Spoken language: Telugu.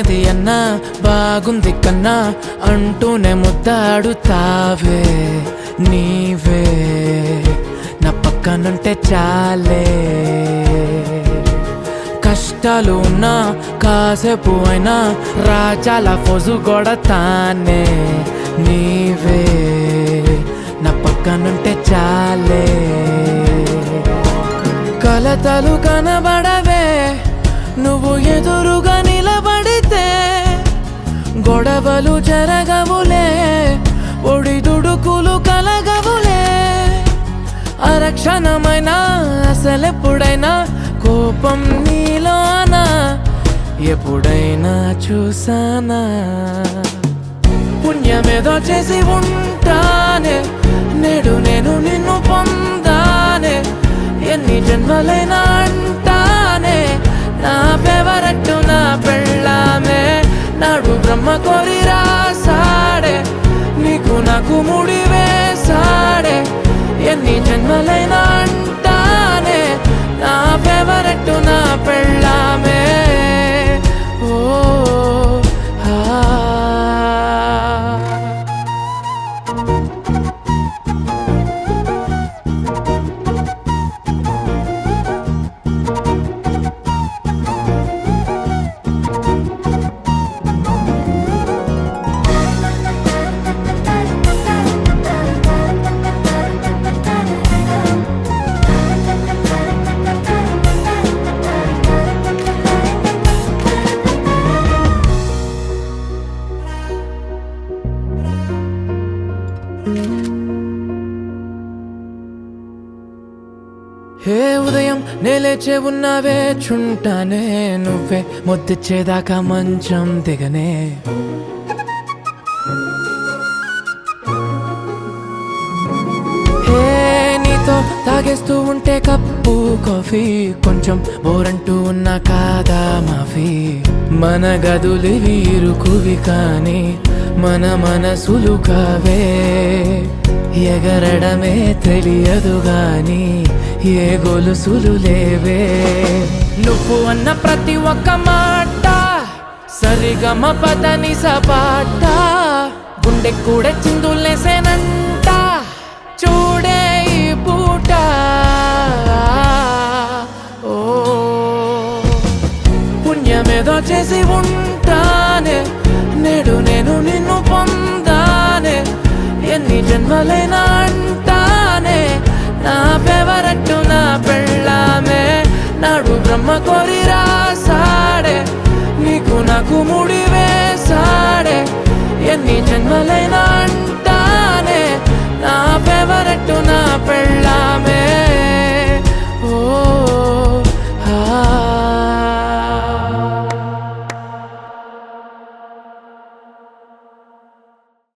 ఏది అన్నా బాగుంది కన్నా అంటూనే ముద్దాడుతావే నీవే నా పక్కనుంటే చాలే. కష్టాలు ఉన్నా కాసేపు అయినా రాజాల ఫోజు కొడతానే నీవే నా పక్కనుంటే చాలే. కలతలు కనబడవే నువ్వు ఎదురుగా నిలబడితే, గొడవలు జరగవులే ఒడిదుడుకులు కలగవులే. అరక్షణమైనా అసలెప్పుడైనా కోపం నీలోనా ఎప్పుడైనా చూసానా? పుణ్యమేదో చేసి ఉంటానే నేడు నేను నిన్ను పొందానే. ఎన్ని జన్మలైనా అంటానే నా ఫేవరెట్ నా పెళ్ళామే. నాడు బ్రహ్మ కోరి రాసాడే నీకు నాకు ముడి వేసాడే. ఎన్ని జన్మలైనా అంటానే నా ఫేవరెట్ నా పెళ్ళామే. ఓ హే ఉదయం నేలేచే ఉన్నావే చుంటానే నువ్వే ముద్దిచ్చేదాకా మంచం దిగనే. హే నీతో తాగేస్తూ ఉంటే కప్పు కాఫీ కొంచెం బోరంటూ ఉన్నా కాదా మాఫీ. మన గదులు వీరుకువి కానీ మన మనసులు కావే. ఎగరడమే తెలియదు గాని ఏ గొలుసులు లేవే. నువ్వు అన్న ప్రతి ఒక్క మాట సరిగమ పదని సపాట. గుండె కూడా చిందులేసేనంట చూడే ఈ పూట. ఓ పుణ్యమేదో చేసి ఉంటానే నేడు నేను నిన్ను పొందానే. ఎన్ని జన్మలైనా అంటానే నా ఫేవరెట్ నా పెళ్ళామే. నాడు బ్రహ్మ కోరి రాసాడే నీకు నాకు ముడి వేసాడే. ఎన్ని జన్మలైనా అంటానే నా ఫేవరెట్ నా